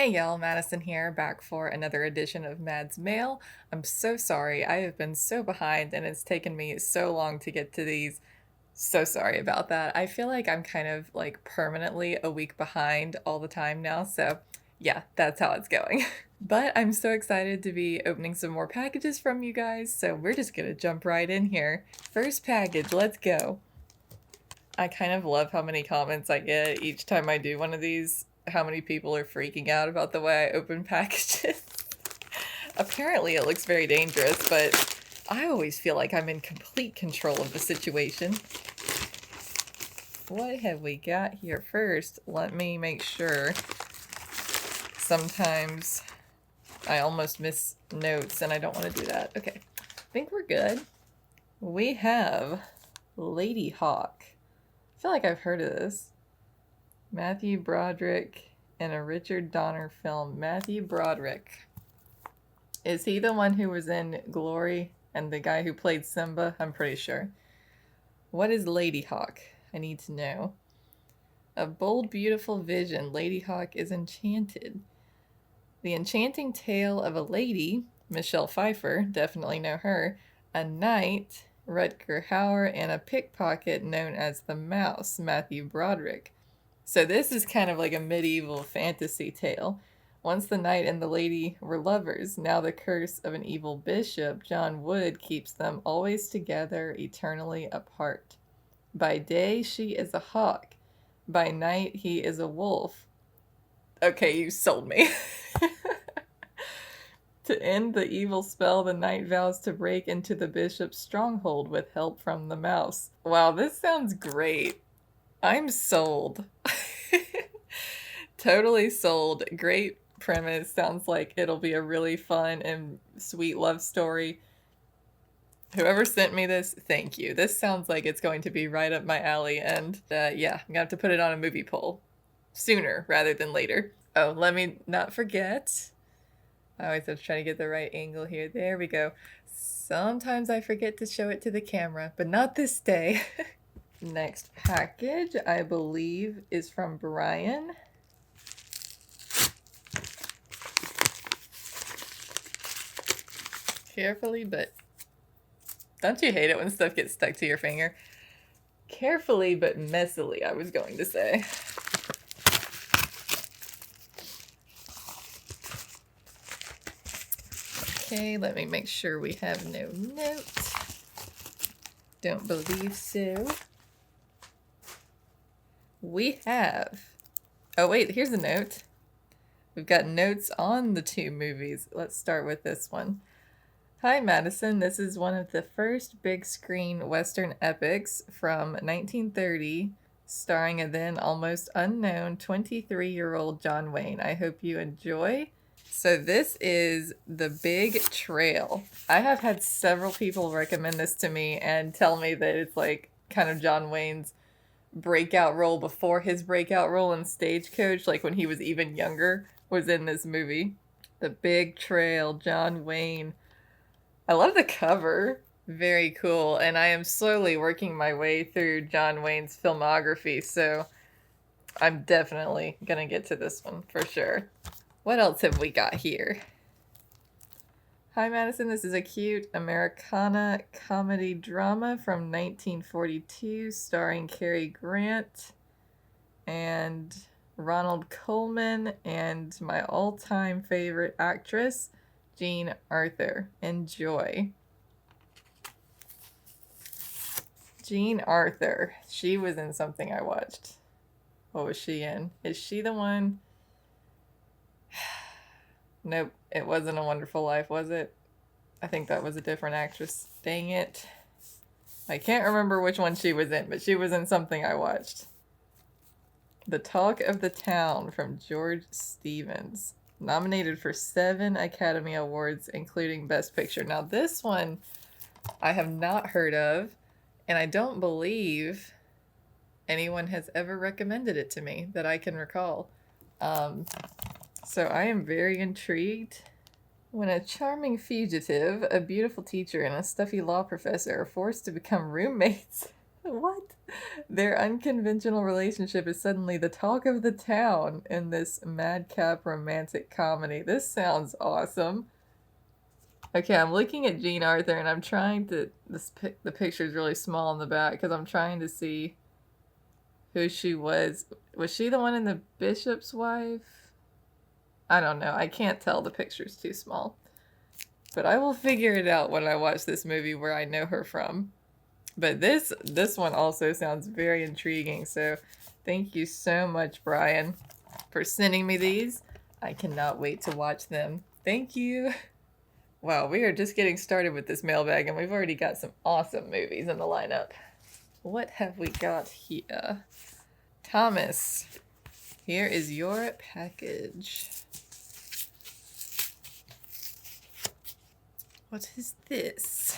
Hey y'all, Madison here, back for another edition of Mad's Mail. I'm so sorry, I have been so behind and it's taken me so long to get to these. So sorry about that. I feel like I'm kind of like permanently a week behind all the time now, so yeah, that's how it's going. But I'm so excited to be opening some more packages from you guys, so we're just gonna jump right in here. First package, let's go. I kind of love how many comments I get each time I do one of these, how many people are freaking out about the way I open packages. Apparently it looks very dangerous, but I always feel like I'm in complete control of the situation. What have we got here first? Let me make sure. Sometimes I almost miss notes and I don't want to do that. Okay, I think we're good. We have Lady Hawk. I feel like I've heard of this. Matthew Broderick in a Richard Donner film. Matthew Broderick. Is he the one who was in Glory and the guy who played Simba? I'm pretty sure. What is Lady Hawk? I need to know. A bold, beautiful vision. Lady Hawk is enchanted. The enchanting tale of a lady, Michelle Pfeiffer, definitely know her, a knight, Rutger Hauer, and a pickpocket known as the Mouse, Matthew Broderick. So this is kind of like a medieval fantasy tale. Once the knight and the lady were lovers, now the curse of an evil bishop, John Wood, keeps them always together, eternally apart. By day she is a hawk, by night he is a wolf. Okay, you sold me. To end the evil spell, the knight vows to break into the bishop's stronghold with help from the mouse. Wow, this sounds great. I'm sold. Totally sold. Great premise. Sounds like it'll be a really fun and sweet love story. Whoever sent me this, thank you. This sounds like it's going to be right up my alley, and yeah, I'm gonna have to put it on a movie poll sooner rather than later. Oh, let me not forget. I always have to try to get the right angle here. There we go. Sometimes I forget to show it to the camera, but not this day. Next package, I believe, is from Brian. Carefully, but don't you hate it when stuff gets stuck to your finger? Carefully, but messily, I was going to say. Okay, let me make sure we have no note. Don't believe so. We have... Oh wait, here's a note. We've got notes on the two movies. Let's start with this one. Hi Madison, this is one of the first big screen Western epics from 1930, starring a then almost unknown 23-year-old John Wayne. I hope you enjoy. So this is The Big Trail. I have had several people recommend this to me and tell me that it's like kind of John Wayne's breakout role before his breakout role in Stagecoach, like when he was even younger, was in this movie. The Big Trail, John Wayne. I love the cover. Very cool. And I am slowly working my way through John Wayne's filmography, so I'm definitely gonna get to this one for sure. What else have we got here? Hi Madison, this is a cute Americana comedy drama from 1942 starring Cary Grant and Ronald Colman and my all-time favorite actress, Jean Arthur. Enjoy. Jean Arthur. She was in something I watched. What was she in? Is she the one... Nope, it wasn't A Wonderful Life, was it? I think that was a different actress. Dang it. I can't remember which one she was in, but she was in something I watched. The Talk of the Town from George Stevens. Nominated for 7 Academy Awards, including Best Picture. Now this one I have not heard of, and I don't believe anyone has ever recommended it to me that I can recall. So I am very intrigued. When a charming fugitive, a beautiful teacher, and a stuffy law professor are forced to become roommates What? Their unconventional relationship is suddenly the talk of the town in this madcap romantic comedy. This sounds awesome. Okay, I'm looking at Jean Arthur and I'm trying to... the picture's really small in the back because I'm trying to see who she was. Was she the one in The Bishop's Wife? I don't know. I can't tell. The picture's too small. But I will figure it out when I watch this movie where I know her from. But this one also sounds very intriguing. So thank you so much, Brian, for sending me these. I cannot wait to watch them. Thank you. Wow, we are just getting started with this mailbag and we've already got some awesome movies in the lineup. What have we got here? Thomas, here is your package. What is this?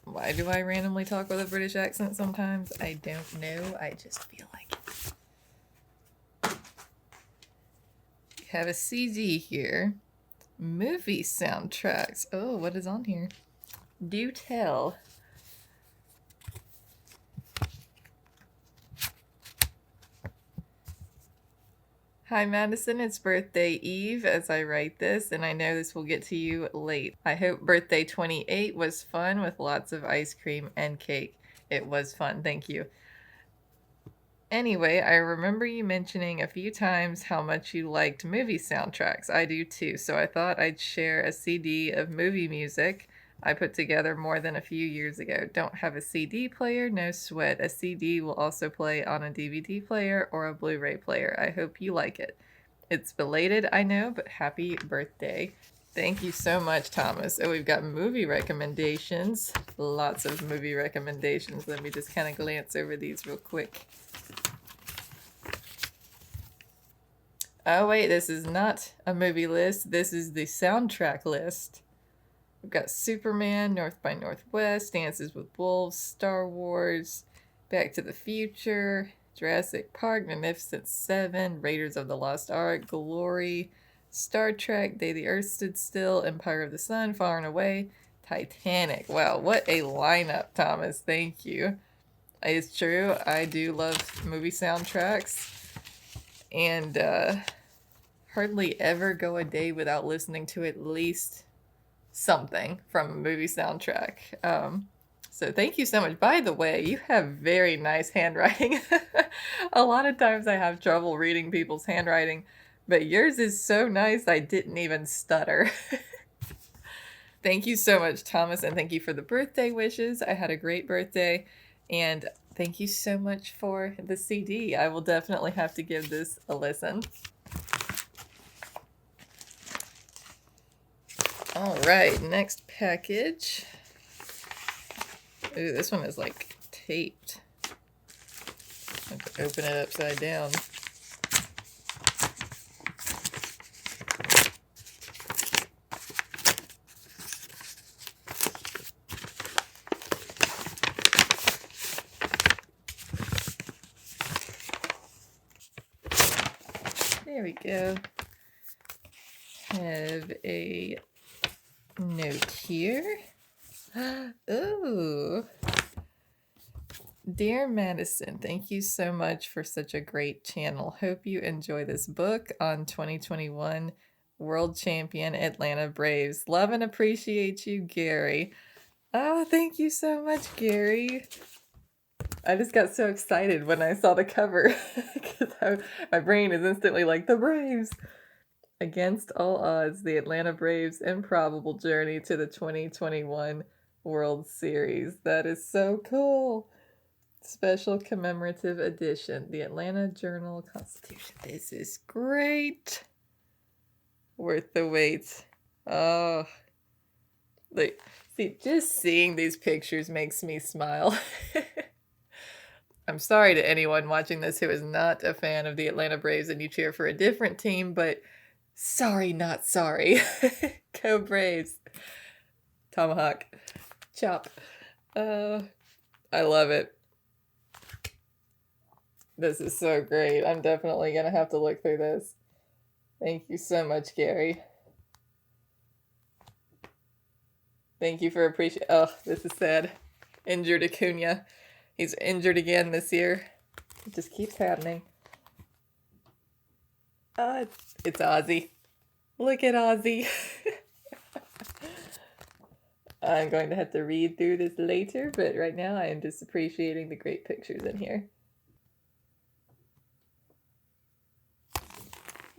Why do I randomly talk with a British accent sometimes? I don't know. I just feel like it. We have a CD here. Movie soundtracks. Oh, what is on here? Do tell. Hi Madison, it's birthday eve as I write this, and I know this will get to you late. I hope birthday 28 was fun with lots of ice cream and cake. It was fun, thank you. Anyway, I remember you mentioning a few times how much you liked movie soundtracks. I do too, so I thought I'd share a CD of movie music I put together more than a few years ago. Don't have a CD player? No sweat. A CD will also play on a DVD player or a Blu-ray player. I hope you like it. It's belated, I know, but happy birthday. Thank you so much, Thomas. Oh, we've got movie recommendations. Lots of movie recommendations. Let me just kind of glance over these real quick. Oh, wait, this is not a movie list. This is the soundtrack list. We've got Superman, North by Northwest, Dances with Wolves, Star Wars, Back to the Future, Jurassic Park, Magnificent Seven, Raiders of the Lost Ark, Glory, Star Trek, Day the Earth Stood Still, Empire of the Sun, Far and Away, Titanic. Wow, what a lineup, Thomas. Thank you. It's true, I do love movie soundtracks, and hardly ever go a day without listening to at least something from a movie soundtrack. So thank you so much. By the way, you have very nice handwriting. A lot of times I have trouble reading people's handwriting, but yours is so nice I didn't even stutter. Thank you so much, Thomas, and thank you for the birthday wishes. I had a great birthday, and thank you so much for the CD. I will definitely have to give this a listen. All right, next package. Ooh, this one is like taped. I have to open it upside down. There we go. Have a note here. Ooh. Dear Madison, thank you so much for such a great channel. Hope you enjoy this book on 2021 World Champion Atlanta Braves. Love and appreciate you, Gary. Oh, thank you so much, Gary. I just got so excited when I saw the cover because my brain is instantly like, the Braves. Against all odds, the Atlanta Braves' improbable journey to the 2021 World Series. That is so cool. Special commemorative edition. The Atlanta Journal-Constitution. This is great. Worth the wait. Oh. Like, see, just seeing these pictures makes me smile. I'm sorry to anyone watching this who is not a fan of the Atlanta Braves and you cheer for a different team, but sorry, not sorry. Go Braves. Tomahawk. Chop. I love it. This is so great. I'm definitely going to have to look through this. Thank you so much, Gary. Thank you for appreciating... Oh, this is sad. Injured Acuna. He's injured again this year. It just keeps happening. It's Ozzy. Look at Ozzy. I'm going to have to read through this later, but right now I am just appreciating the great pictures in here.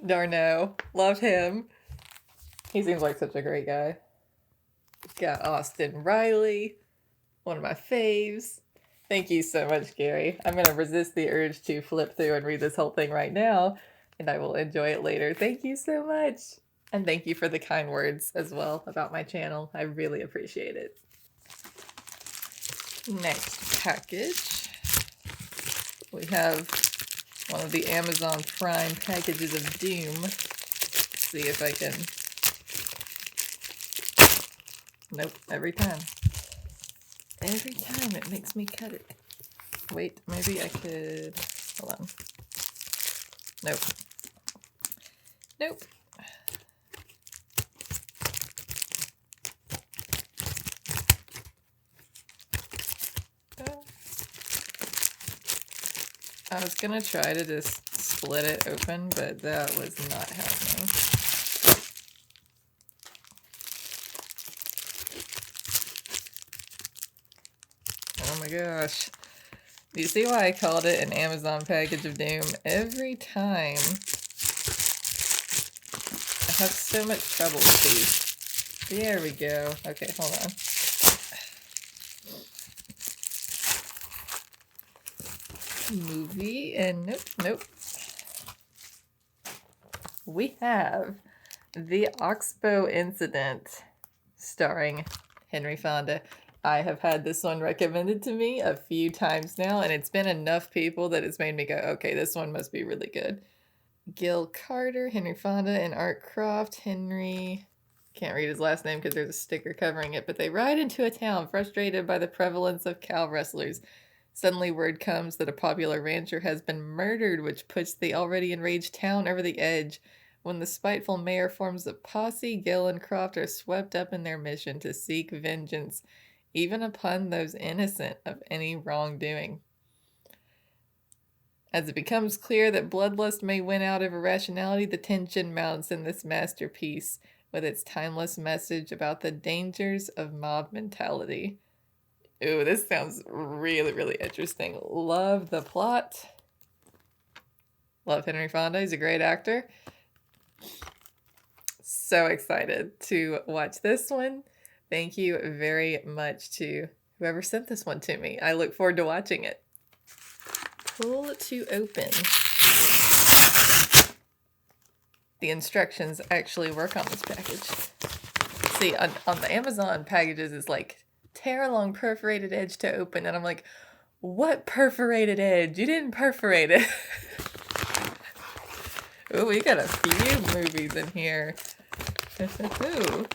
Darno. Loved him. He seems like such a great guy. Got Austin Riley. One of my faves. Thank you so much, Gary. I'm going to resist the urge to flip through and read this whole thing right now, and I will enjoy it later. Thank you so much. And thank you for the kind words as well about my channel. I really appreciate it. Next package. We have one of the Amazon Prime packages of Doom. Let's see if I can... Nope, every time. Every time it makes me cut it. Wait, maybe I could... Hold on. Nope. Nope. I was gonna try to just split it open, but that was not happening. Oh my gosh. Do you see why I called it an Amazon package of doom? Every time I have so much trouble with these. There we go. Okay, hold on. Movie, and nope. We have The Oxbow Incident, starring Henry Fonda. I have had this one recommended to me a few times now, and it's been enough people that it's made me go, okay, this one must be really good. Gil Carter, Henry Fonda, and Art Croft. Henry, can't read his last name because there's a sticker covering it, but they ride into a town frustrated by the prevalence of cow rustlers. Suddenly word comes that a popular rancher has been murdered, which puts the already enraged town over the edge. When the spiteful mayor forms a posse, Gil and Croft are swept up in their mission to seek vengeance, even upon those innocent of any wrongdoing. As it becomes clear that bloodlust may win out over rationality, the tension mounts in this masterpiece with its timeless message about the dangers of mob mentality. Ooh, this sounds really, really interesting. Love the plot. Love Henry Fonda. He's a great actor. So excited to watch this one. Thank you very much to whoever sent this one to me. I look forward to watching it. Pull to open. The instructions actually work on this package. See, on the Amazon packages, it's like, tear along perforated edge to open, and I'm like, what perforated edge? You didn't perforate it. Ooh, we got a few movies in here. Ooh.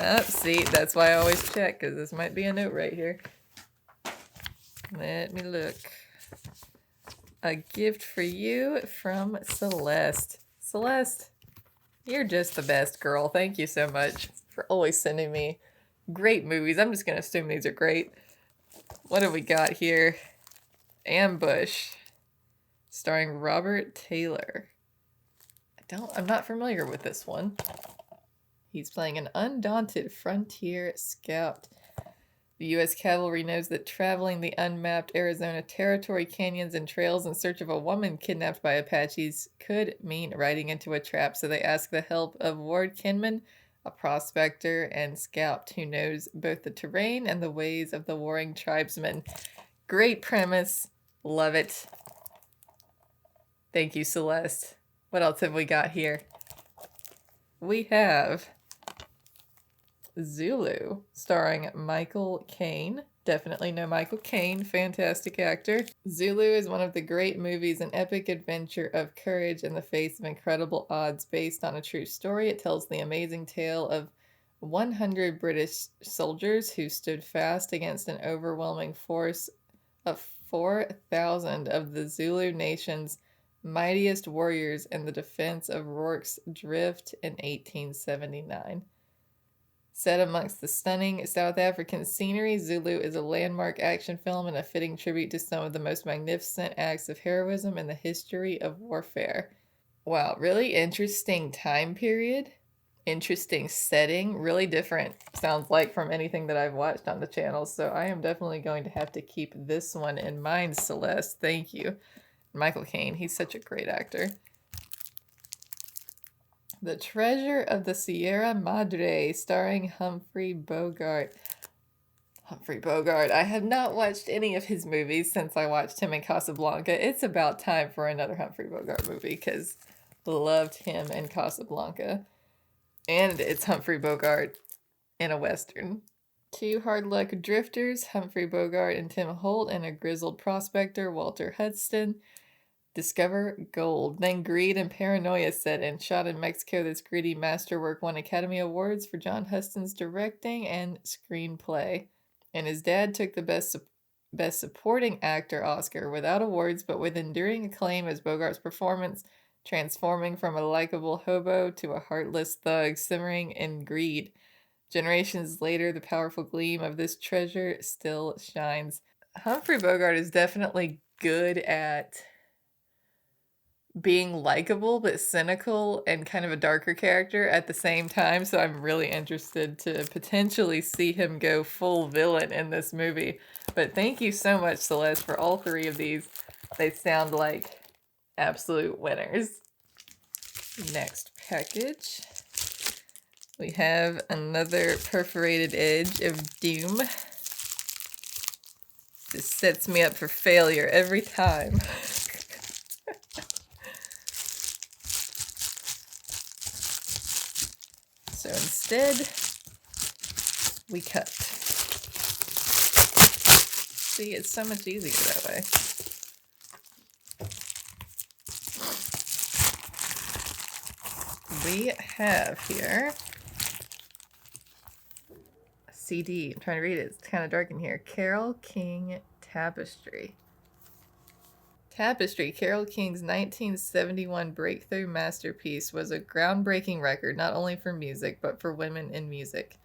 Oh, see, that's why I always check, because this might be a note right here. Let me look. A gift for you from Celeste. Celeste, you're just the best girl. Thank you so much for always sending me great movies. I'm just going to assume these are great. What have we got here? Ambush, starring Robert Taylor. I'm not familiar with this one. He's playing an undaunted frontier scout. The U.S. cavalry knows that traveling the unmapped Arizona Territory canyons and trails in search of a woman kidnapped by Apaches could mean riding into a trap, so they ask the help of Ward Kinman, a prospector and scout who knows both the terrain and the ways of the warring tribesmen. Great premise. Love it. Thank you, Celeste. What else have we got here? We have Zulu, starring Michael Caine. Definitely know Michael Caine, fantastic actor. Zulu is one of the great movies, an epic adventure of courage in the face of incredible odds based on a true story. It tells the amazing tale of 100 British soldiers who stood fast against an overwhelming force of 4,000 of the Zulu nation's mightiest warriors in the defense of Rorke's Drift in 1879. Set amongst the stunning South African scenery, Zulu is a landmark action film and a fitting tribute to some of the most magnificent acts of heroism in the history of warfare. Wow, really interesting time period. Interesting setting. Really different, sounds like, from anything that I've watched on the channel. So I am definitely going to have to keep this one in mind, Celeste. Thank you. Michael Caine, he's such a great actor. The Treasure of the Sierra Madre, starring Humphrey Bogart. Humphrey Bogart. I have not watched any of his movies since I watched him in Casablanca. It's about time for another Humphrey Bogart movie because loved him in Casablanca. And it's Humphrey Bogart in a Western. Two hard luck drifters, Humphrey Bogart and Tim Holt, and a grizzled prospector, Walter Hudson, discover gold. Then greed and paranoia set in. Shot in Mexico, this gritty masterwork won Academy Awards for John Huston's directing and screenplay. And his dad took the Best Supporting Actor Oscar without awards, but with enduring acclaim as Bogart's performance, transforming from a likable hobo to a heartless thug, simmering in greed. Generations later, the powerful gleam of this treasure still shines. Humphrey Bogart is definitely good at being likable but cynical and kind of a darker character at the same time, so I'm really interested to potentially see him go full villain in this movie. But thank you so much, Celeste, for all three of these. They sound like absolute winners. Next package. We have another Perforated Edge of Doom. This sets me up for failure every time. So instead, we cut. See, it's so much easier that way. We have here a CD. I'm trying to read it. It's kind of dark in here. Carole King Tapestry. Tapestry, Carole King's 1971 breakthrough masterpiece, was a groundbreaking record not only for music, but for women in music.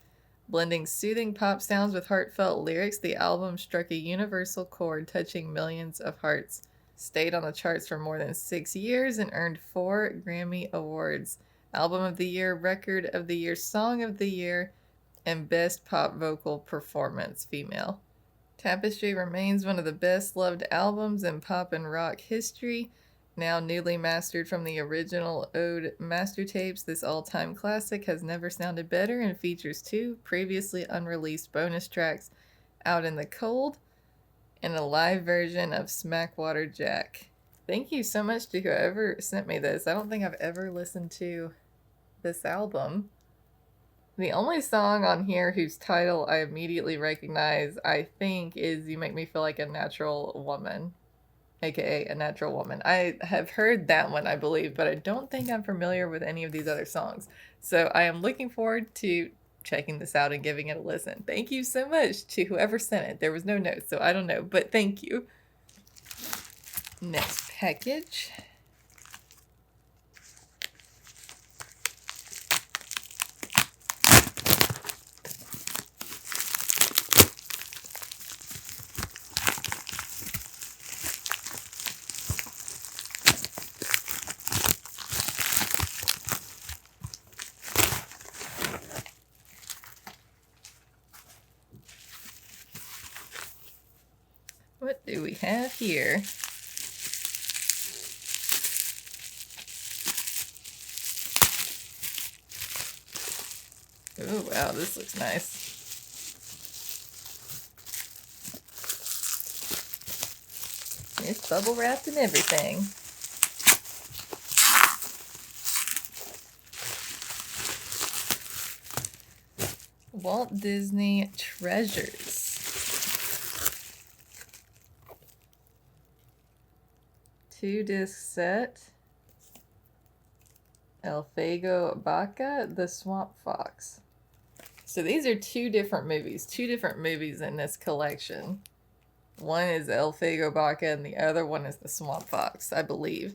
Blending soothing pop sounds with heartfelt lyrics, the album struck a universal chord touching millions of hearts, stayed on the charts for more than 6 years, and earned 4 Grammy Awards. Album of the Year, Record of the Year, Song of the Year, and Best Pop Vocal Performance, Female. Tapestry remains one of the best-loved albums in pop and rock history. Now newly mastered from the original Ode master tapes, this all-time classic has never sounded better and features 2 previously unreleased bonus tracks, Out in the Cold and a live version of Smackwater Jack. Thank you so much to whoever sent me this. I don't think I've ever listened to this album. The only song on here whose title I immediately recognize, I think, is You Make Me Feel Like a Natural Woman, aka A Natural Woman. I have heard that one, I believe, but I don't think I'm familiar with any of these other songs. So I am looking forward to checking this out and giving it a listen. Thank you so much to whoever sent it. There was no notes, so I don't know, but thank you. Next package. What do we have here? Oh, wow, this looks nice. It's bubble wrapped and everything. Walt Disney Treasures. Two-disc set. El Fago Baca, The Swamp Fox. So these are 2 different movies in this collection. One is El Fago Baca and the other one is The Swamp Fox, I believe.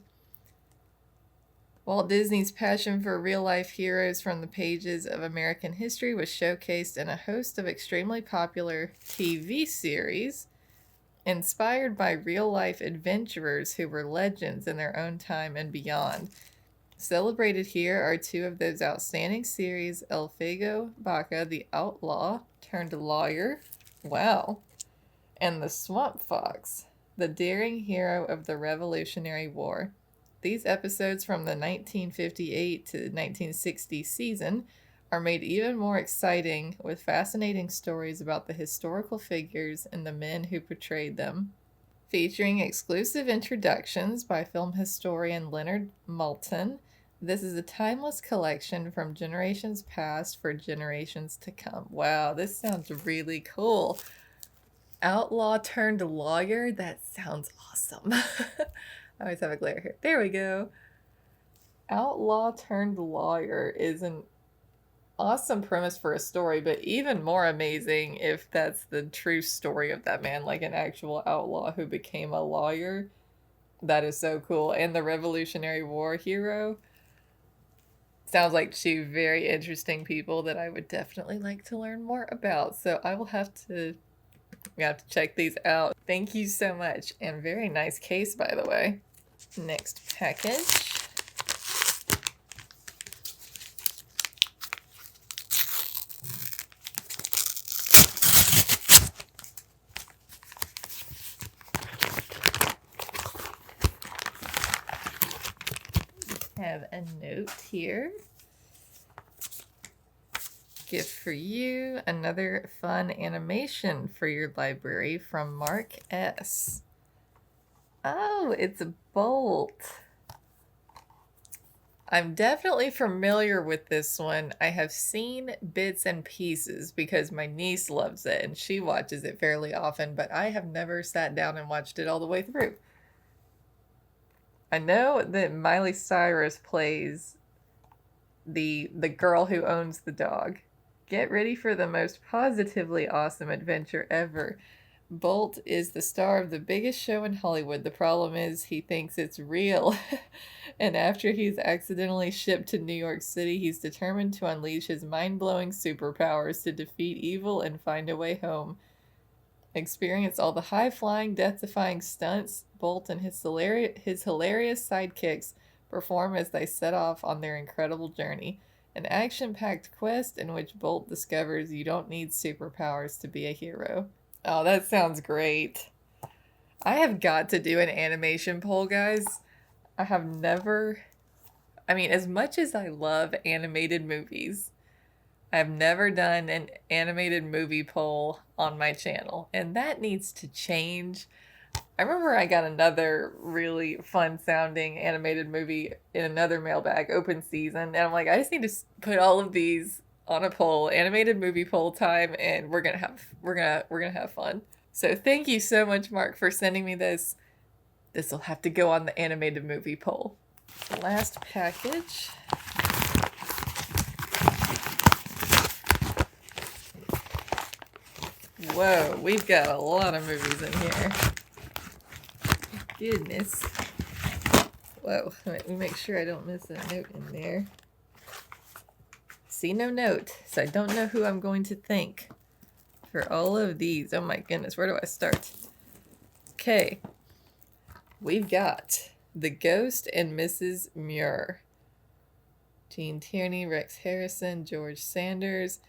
Walt Disney's passion for real-life heroes from the pages of American history was showcased in a host of extremely popular TV series inspired by real-life adventurers who were legends in their own time and beyond. Celebrated here are two of those outstanding series, El Fuego Baca, the outlaw turned lawyer, wow, and the Swamp Fox, the daring hero of the Revolutionary War. These episodes from the 1958 to 1960 season are made even more exciting with fascinating stories about the historical figures and the men who portrayed them. Featuring exclusive introductions by film historian Leonard Maltin, this is a timeless collection from generations past for generations to come. Wow, this sounds really cool. Outlaw turned lawyer? That sounds awesome. I always have a glare here. There we go. Outlaw turned lawyer is an awesome premise for a story, but even more amazing if that's the true story of that man, like an actual outlaw who became a lawyer. That is so cool. And the Revolutionary War hero. Sounds like two very interesting people that I would definitely like to learn more about. So I will have to check these out. Thank you so much. And very nice case, by the way. Next package. Have a note here. Gift for you. Another fun animation for your library from Mark S. Oh, it's a Bolt. I'm definitely familiar with this one. I have seen bits and pieces because my niece loves it and she watches it fairly often, but I have never sat down and watched it all the way through. I know that Miley Cyrus plays the girl who owns the dog. Get ready for the most positively awesome adventure ever. Bolt is the star of the biggest show in Hollywood. The problem is he thinks it's real. And after he's accidentally shipped to New York City, he's determined to unleash his mind-blowing superpowers to defeat evil and find a way home. Experience all the high-flying, death-defying stunts Bolt and his hilarious sidekicks perform as they set off on their incredible journey. An action-packed quest in which Bolt discovers you don't need superpowers to be a hero. Oh, that sounds great. I have got to do an animation poll, guys. I have never... as much as I love animated movies, I've never done an animated movie poll on my channel, and that needs to change. I remember I got another really fun-sounding animated movie in another mailbag, open season, and I'm like, I just need to put all of these on a poll, animated movie poll time, and we're gonna have fun. So thank you so much, Mark, for sending me this. This will have to go on the animated movie poll. Last package. Whoa, we've got a lot of movies in here. Goodness. Whoa, let me make sure I don't miss a note in there. See no note, so I don't know who I'm going to thank for all of these. Oh my goodness, where do I start? Okay, we've got The Ghost and Mrs. Muir. Gene Tierney, Rex Harrison, George Sanders.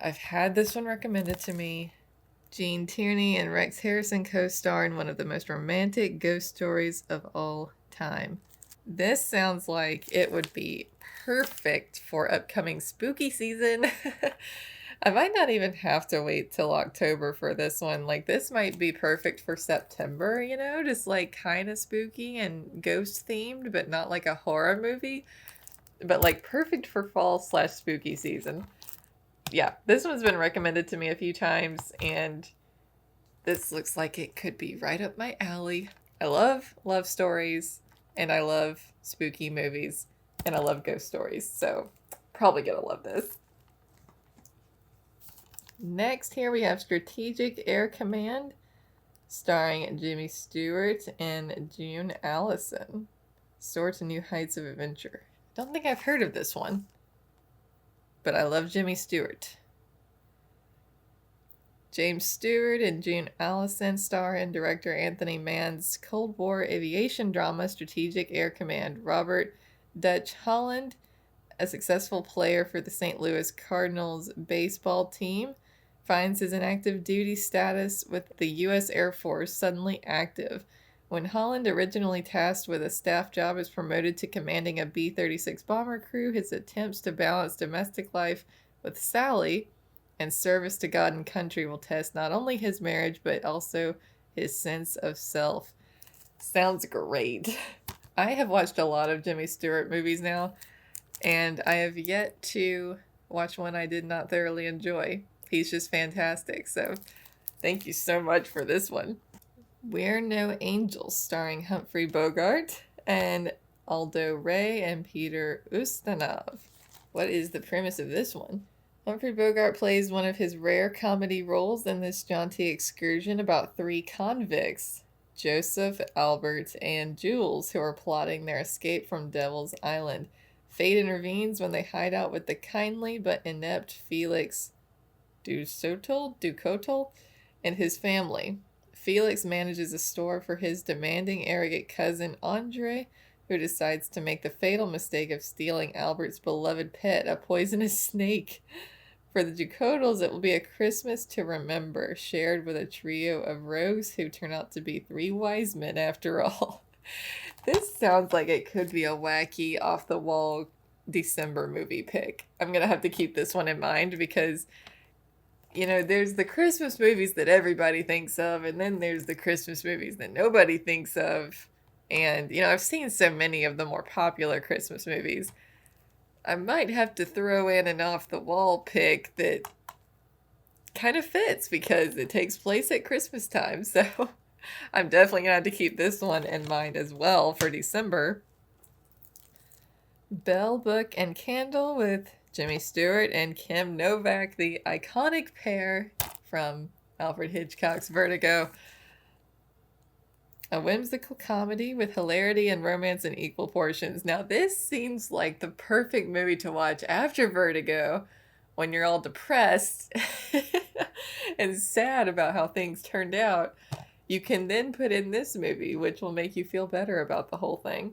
I've had this one recommended to me. Gene Tierney and Rex Harrison co-star in one of the most romantic ghost stories of all time. This sounds like it would be perfect for upcoming spooky season. I might not even have to wait till October for this one. Like, this might be perfect for September, you know? Just, like, kind of spooky and ghost-themed, but not like a horror movie. But, like, perfect for fall/spooky season. Yeah, this one's been recommended to me a few times, and this looks like it could be right up my alley. I love love stories, and I love spooky movies, and I love ghost stories, so probably gonna love this. Next, here we have Strategic Air Command, starring Jimmy Stewart and June Allison. Soar to new heights of adventure. Don't think I've heard of this one, but I love Jimmy Stewart. James Stewart and June Allison star in director Anthony Mann's Cold War aviation drama Strategic Air Command. Robert Dutch Holland, a successful player for the St. Louis Cardinals baseball team, finds his inactive duty status with the U.S. Air Force suddenly active. When Holland, originally tasked with a staff job, is promoted to commanding a B-36 bomber crew, his attempts to balance domestic life with Sally and service to God and country will test not only his marriage, but also his sense of self. Sounds great. I have watched a lot of Jimmy Stewart movies now, and I have yet to watch one I did not thoroughly enjoy. He's just fantastic, so thank you so much for this one. We're No Angels, starring Humphrey Bogart and Aldo Ray and Peter Ustinov. What is the premise of this one? Humphrey Bogart plays one of his rare comedy roles in this jaunty excursion about three convicts, Joseph, Albert, and Jules, who are plotting their escape from Devil's Island. Fate intervenes when they hide out with the kindly but inept Felix Ducotel and his family. Felix manages a store for his demanding, arrogant cousin Andre, who decides to make the fatal mistake of stealing Albert's beloved pet, a poisonous snake. For the Ducotels, it will be a Christmas to remember, shared with a trio of rogues who turn out to be three wise men after all. This sounds like it could be a wacky, off-the-wall December movie pick. I'm going to have to keep this one in mind because, you know, there's the Christmas movies that everybody thinks of, and then there's the Christmas movies that nobody thinks of. And, you know, I've seen so many of the more popular Christmas movies. I might have to throw in an off-the-wall pick that kind of fits because it takes place at Christmas time. So I'm definitely going to have to keep this one in mind as well for December. Bell, Book, and Candle with Jimmy Stewart and Kim Novak, the iconic pair from Alfred Hitchcock's Vertigo. A whimsical comedy with hilarity and romance in equal portions. Now, this seems like the perfect movie to watch after Vertigo when you're all depressed and sad about how things turned out. You can then put in this movie, which will make you feel better about the whole thing.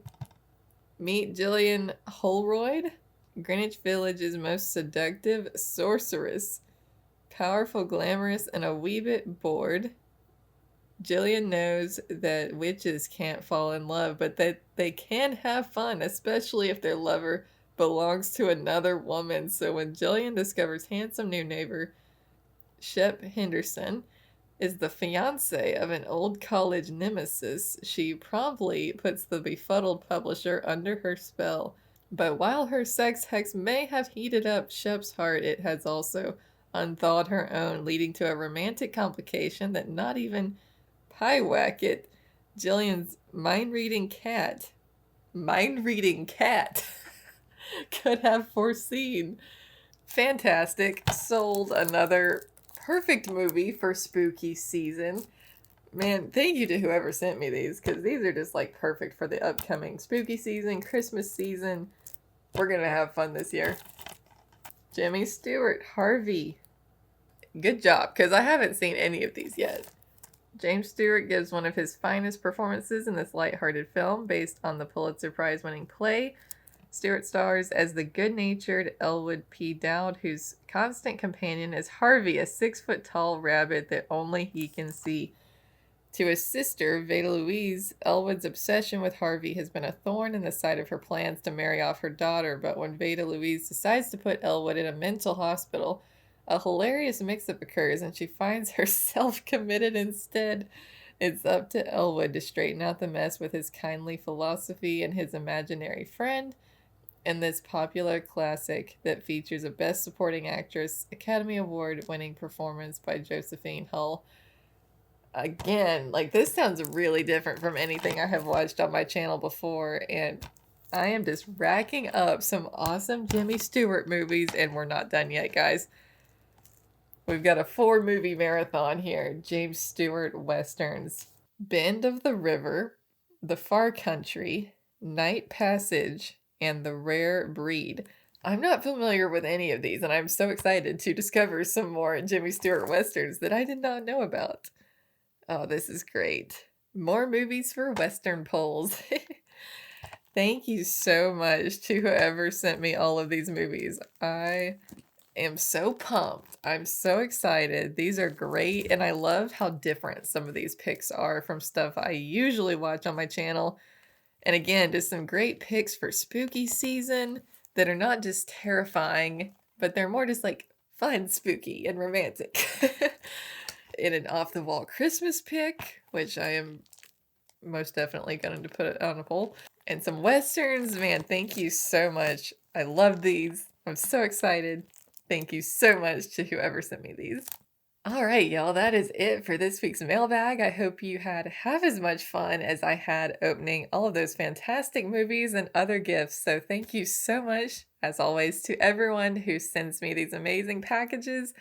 Meet Gillian Holroyd, Greenwich Village's most seductive sorceress. Powerful, glamorous, and a wee bit bored, Gillian knows that witches can't fall in love, but that they can have fun, especially if their lover belongs to another woman. So when Gillian discovers handsome new neighbor Shep Henderson is the fiancé of an old college nemesis, she promptly puts the befuddled publisher under her spell. But while her sex hex may have heated up Shep's heart, it has also unthawed her own, leading to a romantic complication that not even Pyewacket, Gillian's mind-reading cat, could have foreseen. Fantastic. Sold. Another perfect movie for spooky season. Man, thank you to whoever sent me these, because these are just like perfect for the upcoming spooky season, Christmas season. We're going to have fun this year. Jimmy Stewart, Harvey. Good job, because I haven't seen any of these yet. James Stewart gives one of his finest performances in this lighthearted film based on the Pulitzer Prize-winning play. Stewart stars as the good-natured Elwood P. Dowd, whose constant companion is Harvey, a 6-foot-tall rabbit that only he can see. To his sister, Veda Louise, Elwood's obsession with Harvey has been a thorn in the side of her plans to marry off her daughter, but when Veda Louise decides to put Elwood in a mental hospital, a hilarious mix-up occurs and she finds herself committed instead. It's up to Elwood to straighten out the mess with his kindly philosophy and his imaginary friend in this popular classic that features a Best Supporting Actress Academy Award-winning performance by Josephine Hull. Again, like, this sounds really different from anything I have watched on my channel before, and I am just racking up some awesome Jimmy Stewart movies, and we're not done yet, guys. We've got a 4-movie marathon here. James Stewart Westerns. Bend of the River, The Far Country, Night Passage, and The Rare Breed. I'm not familiar with any of these, and I'm so excited to discover some more Jimmy Stewart Westerns that I did not know about. Oh, this is great. More movies for Western polls. Thank you so much to whoever sent me all of these movies. I am so pumped. I'm so excited. These are great, and I love how different some of these picks are from stuff I usually watch on my channel. And again, just some great picks for spooky season that are not just terrifying, but they're more just like fun, spooky, and romantic. In an off-the-wall Christmas pick, which I am most definitely going to put it on a poll. And some Westerns. Man, thank you so much. I love these. I'm so excited. Thank you so much to whoever sent me these. All right, y'all, that is it for this week's mailbag. I hope you had half as much fun as I had opening all of those fantastic movies and other gifts. So thank you so much, as always, to everyone who sends me these amazing packages.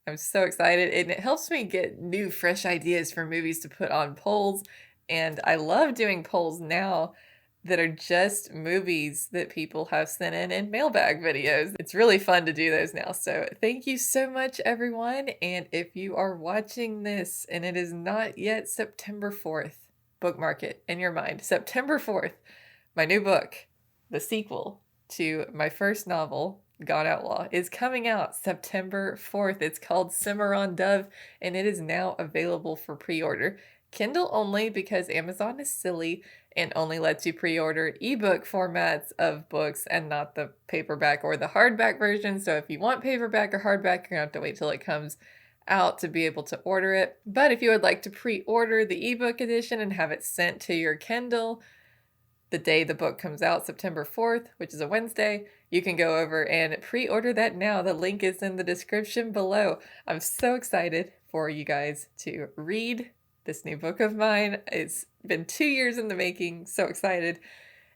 I'm so excited, and it helps me get new, fresh ideas for movies to put on polls. And I love doing polls now that are just movies that people have sent in mailbag videos. It's really fun to do those now. So thank you so much, everyone. And if you are watching this and it is not yet September 4th, bookmark it in your mind. September 4th, my new book, the sequel to my first novel, Gone Outlaw, is coming out September 4th. It's called Cimarron Dove, and it is now available for pre-order. Kindle only, because Amazon is silly and only lets you pre-order ebook formats of books and not the paperback or the hardback version. So if you want paperback or hardback, you're gonna have to wait till it comes out to be able to order it. But if you would like to pre-order the ebook edition and have it sent to your Kindle the day the book comes out, September 4th, which is a Wednesday, you can go over and pre-order that now. The link is in the description below. I'm so excited for you guys to read this new book of mine. It's been 2 years in the making. So excited.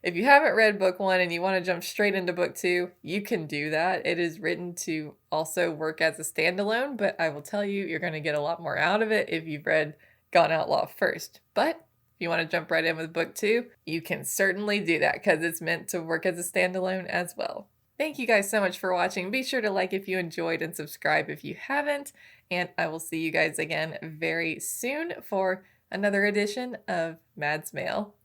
If you haven't read book 1 and you want to jump straight into book 2, you can do that. It is written to also work as a standalone, but I will tell you, you're going to get a lot more out of it if you've read Gone Outlaw first. But if you want to jump right in with book 2, you can certainly do that because it's meant to work as a standalone as well. Thank you guys so much for watching. Be sure to like if you enjoyed and subscribe if you haven't. And I will see you guys again very soon for another edition of Mad's Mail.